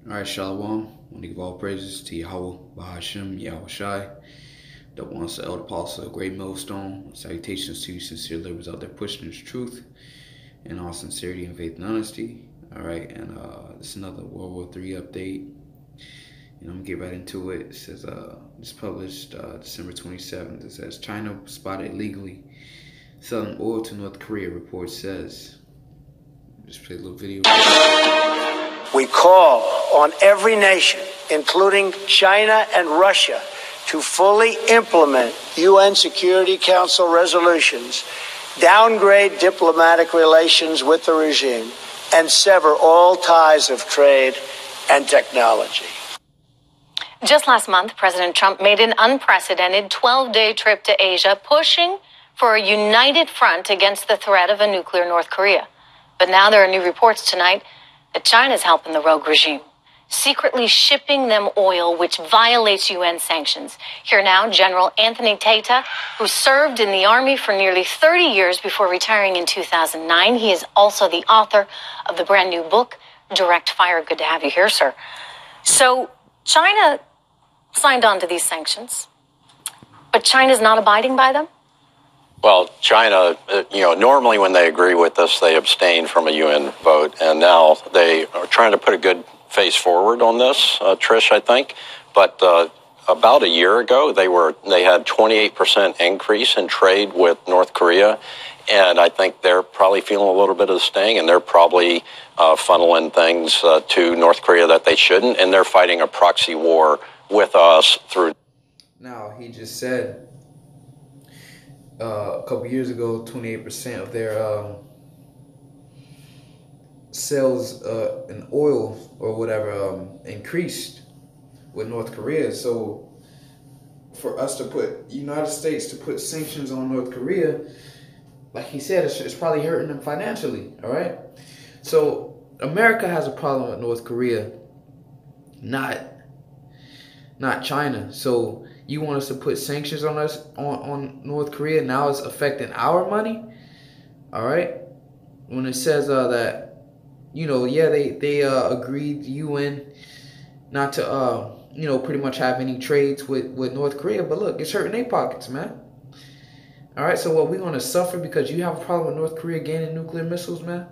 All right, Shalom. I want to give all praises to Yahweh, Bahashem, Yahweh Shai, the once the elder apostle, a great millstone. Salutations to you, sincere livers out there pushing this truth in all sincerity and faith and honesty. All right, and this is another World War III update. And I'm gonna get right into it. It says it's published December 27th. It says China spotted illegally selling oil to North Korea. Report says. Just play a little video. We call on every nation, including China and Russia, to fully implement UN Security Council resolutions, downgrade diplomatic relations with the regime, and sever all ties of trade and technology. Just last month, President Trump made an unprecedented 12-day trip to Asia, pushing for a united front against the threat of a nuclear North Korea. But now there are new reports tonight that China's helping the rogue regime, secretly shipping them oil, which violates UN sanctions. Here now, General Anthony Tata, who served in the Army for nearly 30 years before retiring in 2009. He is also the author of the brand new book, Direct Fire. Good to have you here, sir. So China signed on to these sanctions, but China's not abiding by them? Well, China, normally when they agree with us, they abstain from a UN vote. And now they are trying to put a good face forward on this, Trish, I think. But about a year ago, they had 28% increase in trade with North Korea. And I think they're probably feeling a little bit of the sting, and they're probably funneling things to North Korea that they shouldn't. And they're fighting a proxy war with us through. Now, he just said a couple years ago, 28% of their sales in oil or whatever increased with North Korea. So for us to put, United States to put sanctions on North Korea, like he said, it's probably hurting them financially, all right? So America has a problem with North Korea, not China. So you want us to put sanctions on us, on North Korea, now it's affecting our money, all right? When it says that, they agreed, the UN, not to, pretty much have any trades with North Korea, but look, it's hurting their pockets, man. All right, so what, we're going to suffer because you have a problem with North Korea gaining nuclear missiles, man?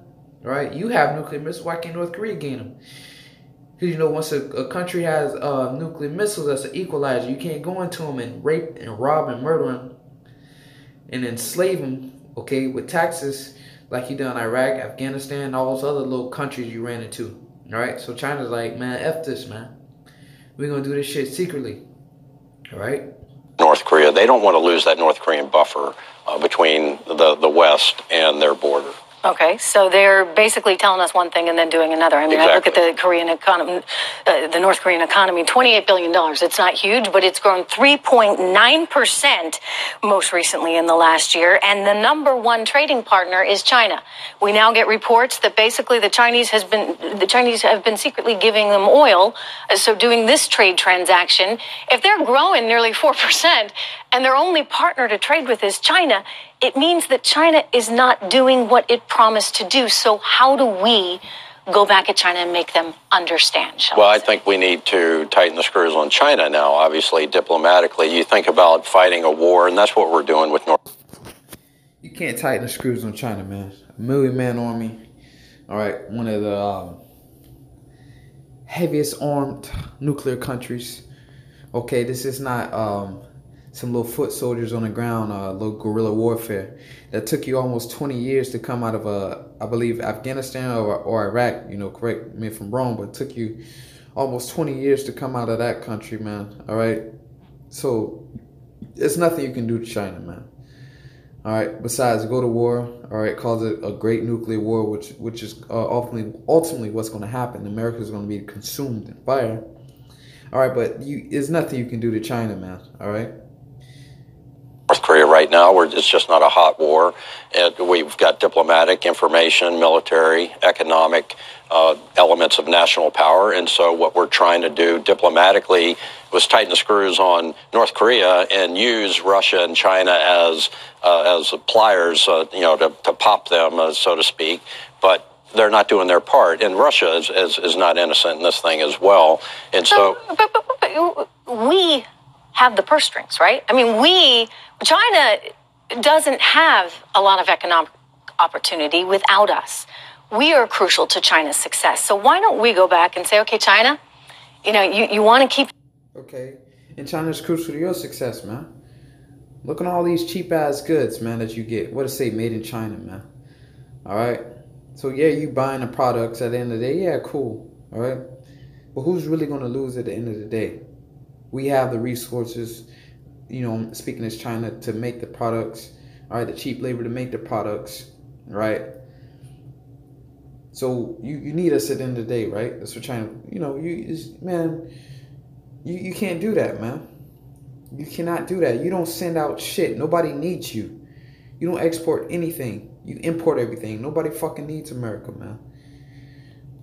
All right, you have nuclear missiles, why can't North Korea gain them? Because, once a country has nuclear missiles, that's an equalizer. You can't go into them and rape and rob and murder them and enslave them, okay, with taxes like you done in Iraq, Afghanistan, all those other little countries you ran into, all right? So China's like, man, F this, man. We're going to do this shit secretly, all right? North Korea, they don't want to lose that North Korean buffer between the West and their border. Okay, so they're basically telling us one thing and then doing another. I mean, exactly. I look at the Korean economy, the North Korean economy, $28 billion. It's not huge, but it's grown 3.9% most recently in the last year. And the number one trading partner is China. We now get reports that basically the Chinese have been secretly giving them oil. So doing this trade transaction, if they're growing nearly 4% and their only partner to trade with is China, it means that China is not doing what it promised to do. So how do we go back at China and make them understand? Well, I think we need to tighten the screws on China now, obviously, diplomatically. You think about fighting a war, and that's what we're doing with North. You can't tighten the screws on China, man. A million-man army. All right, one of the heaviest armed nuclear countries. Okay, this is not some little foot soldiers on the ground, little guerrilla warfare. That took you almost 20 years to come out of, I believe, Afghanistan or Iraq. Correct me if I'm wrong, but it took you almost 20 years to come out of that country, man. All right? So there's nothing you can do to China, man. All right? Besides, go to war, all right? Cause it a great nuclear war, which is ultimately what's going to happen. America's going to be consumed in fire. All right? But there's nothing you can do to China, man. All right? North Korea right now, where it's just not a hot war. We've got diplomatic, information, military, economic elements of national power. And so what we're trying to do diplomatically was tighten the screws on North Korea and use Russia and China as pliers, to pop them, so to speak. But they're not doing their part. And Russia is not innocent in this thing as well. And so but we have the purse strings, right? I mean, China doesn't have a lot of economic opportunity without us. We are crucial to China's success. So why don't we go back and say, okay, China, you want to keep... Okay, and China's crucial to your success, man. Look at all these cheap-ass goods, man, that you get. What to say, made in China, man. All right? So, yeah, you buying the products at the end of the day. Yeah, cool. All right? But who's really going to lose at the end of the day? We have the resources, speaking as China, to make the products. All right? The cheap labor to make the products. Right? So, you need us at the end of the day, right? That's what China, you can't do that, man. You cannot do that. You don't send out shit. Nobody needs you. You don't export anything. You import everything. Nobody fucking needs America, man.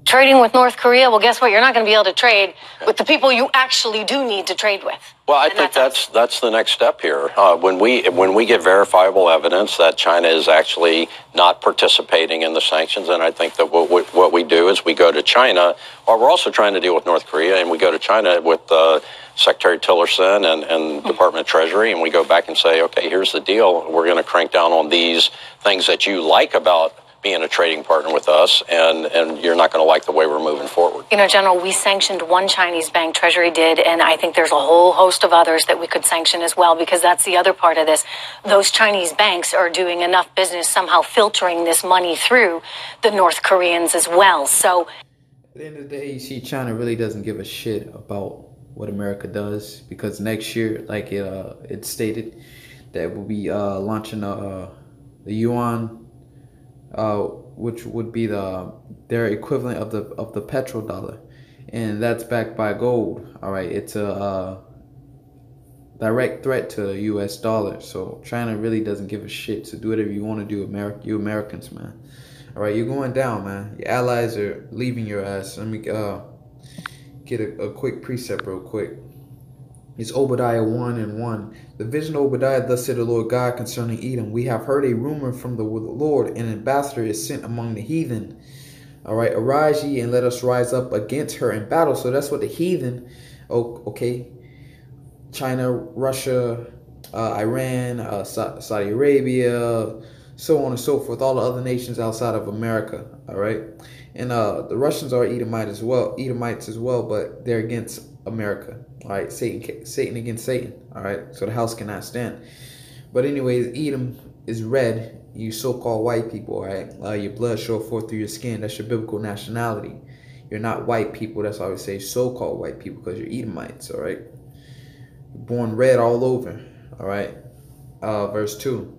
Trading with North Korea? Well, guess what? You're not going to be able to trade with the people you actually do need to trade with. Well, I think that's the next step here. When we get verifiable evidence that China is actually not participating in the sanctions, and I think that what we do is we go to China, or we're also trying to deal with North Korea, and we go to China with Secretary Tillerson and Department of Treasury, and we go back and say, okay, here's the deal. We're going to crank down on these things that you like about being a trading partner with us, and you're not going to like the way we're moving forward. General, we sanctioned one Chinese bank, Treasury did, and I think there's a whole host of others that we could sanction as well, because that's the other part of this. Those Chinese banks are doing enough business, somehow filtering this money through the North Koreans as well. So at the end of the day, you see, China really doesn't give a shit about what America does, because next year, like it stated, that we'll be launching the yuan, which would be their equivalent of the petrodollar, and that's backed by gold. All right, it's a direct threat to the U.S. dollar. So China really doesn't give a shit. So do whatever you want to do, you Americans, man. All right, you're going down, man. Your allies are leaving your ass. Let me get a quick precept real quick. It's Obadiah 1:1. The vision of Obadiah, thus said the Lord God concerning Edom. We have heard a rumor from the Lord, an ambassador is sent among the heathen. All right, arise ye and let us rise up against her in battle. So that's what the heathen, okay, China, Russia, Iran, Saudi Arabia, so on and so forth, all the other nations outside of America, all right? And the Russians are Edomites as well, but they're against America, all right? Satan against Satan, all right? So the house cannot stand. But anyways, Edom is red. You so-called white people, all right? Your blood show forth through your skin. That's your biblical nationality. You're not white people. That's why we say so-called white people, because you're Edomites, all right? You're born red all over, all right? Verse 2.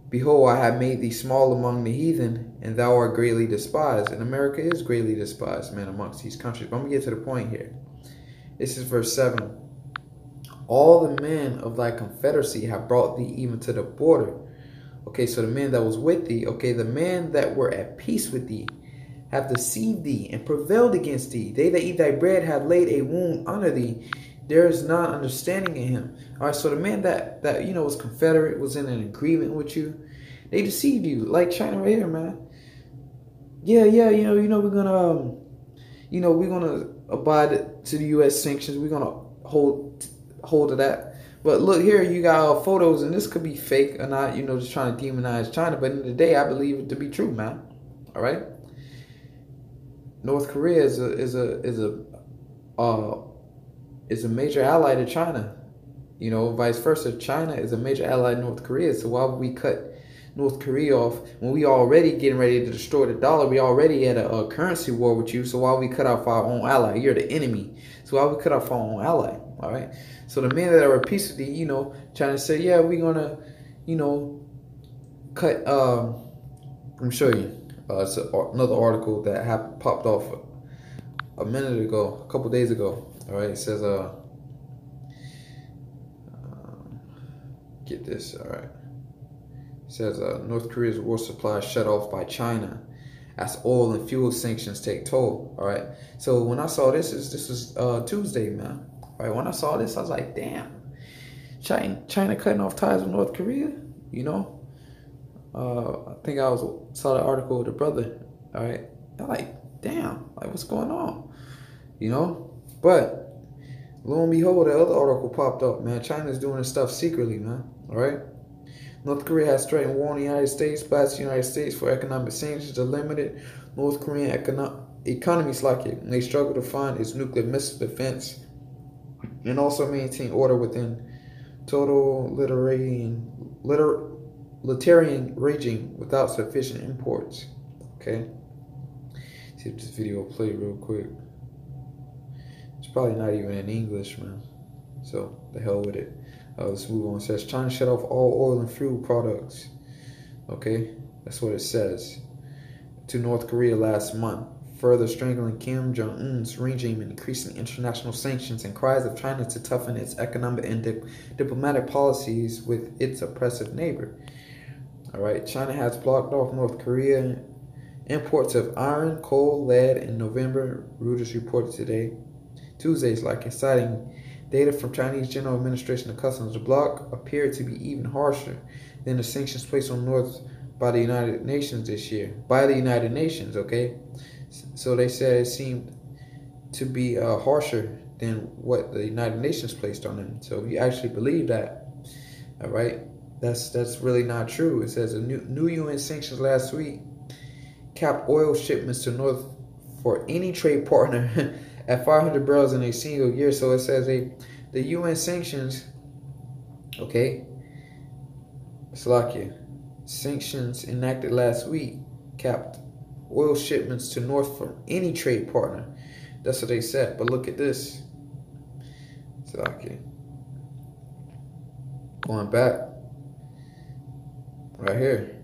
Behold, I have made thee small among the heathen, and thou art greatly despised. And America is greatly despised, man, amongst these countries. But I'm going to get to the point here. This is verse 7. All the men of thy confederacy have brought thee even to the border. Okay, so the men that was with thee, okay, the men that were at peace with thee have deceived thee and prevailed against thee. They that eat thy bread have laid a wound under thee. There is not understanding in him. All right, so the man that was confederate, was in an agreement with you, they deceived you, like China right here, man. Yeah, we're gonna, we're gonna abide to the U.S. sanctions. We're gonna hold to that. But look here, you got photos, and this could be fake or not, just trying to demonize China. But in the end of the day, I believe it to be true, man. All right. North Korea is a major ally to China. Vice versa. China is a major ally to North Korea. So why would we cut North Korea off when we already getting ready to destroy the dollar? We already had a currency war with you. So why would we cut off our own ally? You're the enemy. So why would we cut off our own ally? All right. So the men that are at peace with you, China said, yeah, we're gonna, cut. Let me show you. It's another article that popped off a minute ago, a couple days ago. All right, it says, get this, all right. It says, North Korea's war supply shut off by China as oil and fuel sanctions take toll. All right. So when I saw this was Tuesday, man. All right. When I saw this, I was like, damn, China cutting off ties with North Korea. I think I saw the article with the brother All right, they're like, damn, like what's going on, you know? But lo and behold, the other article popped up, man. China's doing this stuff secretly, man. All right. North Korea has threatened war on the United States, blasted the United States for economic sanctions that limited North Korean economies like it. And they struggle to fund its nuclear missile defense and also maintain order within totalitarian regime without sufficient imports. Okay. See if this video will play real quick. It's probably not even in English, man. So the hell with it. Let's move on. It says China shut off all oil and fuel products. Okay, that's what it says. To North Korea last month, further strangling Kim Jong-un's regime and increasing international sanctions and cries of China to toughen its economic and diplomatic policies with its oppressive neighbor. All right, China has blocked off North Korea imports of iron, coal, lead in November. Reuters reported Tuesday's citing data from Chinese General Administration of Customs. The block appeared to be even harsher than the sanctions placed on North by the United Nations this year. By the United Nations, okay? So they said it seemed to be harsher than what the United Nations placed on them. So if you actually believe that, all right, that's really not true. It says new UN sanctions last week capped oil shipments to North for any trade partner at 500 barrels in a single year. So it says the UN sanctions, okay, Slovakia, sanctions enacted last week capped oil shipments to North from any trade partner. That's what they said. But look at this, Slovakia. Going back, right here.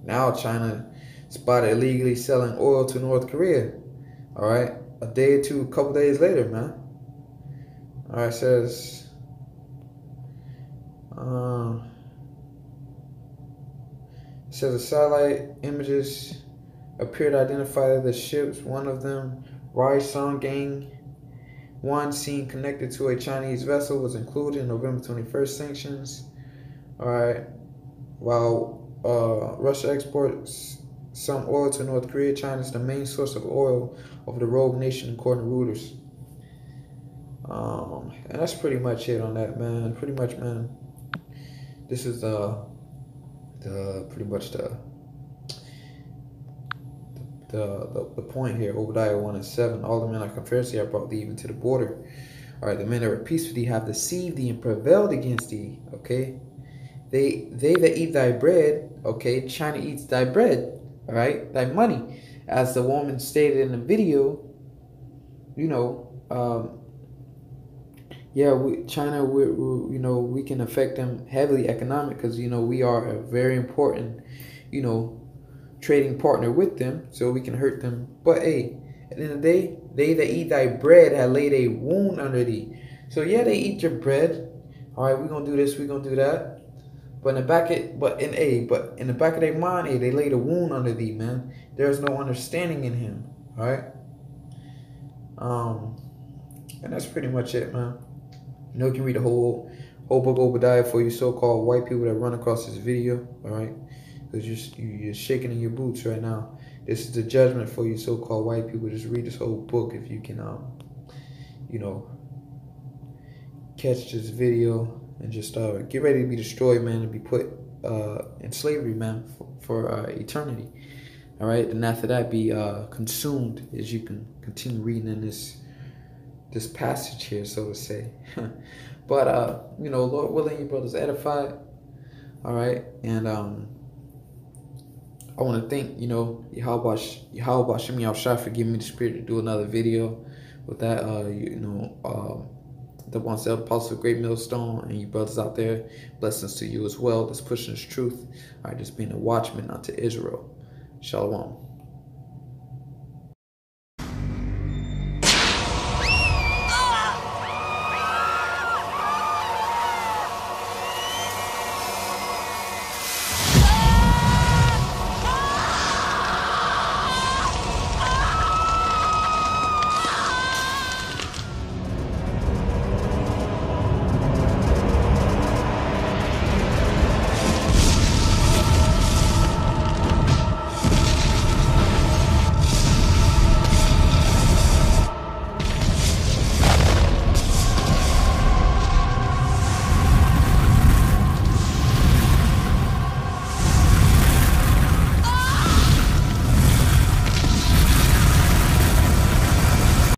Now China spotted illegally selling oil to North Korea. All right. A day or two, a couple days later, man. All right, it says the satellite images appear to identify the ships. One of them, Rai Gang, one seen connected to a Chinese vessel, was included in November 21st sanctions. All right, while Russia exports some oil to North Korea, China is the main source of oil of the rogue nation, according to Reuters. And that's pretty much it on that, man. Pretty much, man. This is pretty much the point here. Obadiah 1:7. All the men of Confederacy I brought thee even to the border. All right, the men that were peace with thee have deceived thee and prevailed against thee. Okay, they that eat thy bread. Okay, China eats thy bread. All right, thy money, as the woman stated in the video. You know, yeah, China, we can affect them heavily economic because we are a very important, trading partner with them, so we can hurt them. But hey, at the end of the day, they that eat thy bread have laid a wound under thee. So yeah, they eat your bread. All right, we're gonna do this, we're gonna do that. But in the back of their mind, they laid a wound under thee, man. There's no understanding in him. All right. And that's pretty much it, man. You can read the whole book of Obadiah for you so-called white people that run across this video. All right, because you're shaking in your boots right now. This is the judgment for you so-called white people. Just read this whole book if you can, catch this video. And just get ready to be destroyed, man, and be put in slavery, man, for eternity. All right, and after that, be consumed as you can continue reading in this passage here, so to say. But Lord willing, you brothers edified. All right, and I want to thank Yahweh Shem Yahushua for giving me the spirit to do another video with that. The ones that Apostle Great Millstone and you brothers out there, blessings to you as well. That's pushing this truth. All right, just being a watchman unto Israel. Shalom.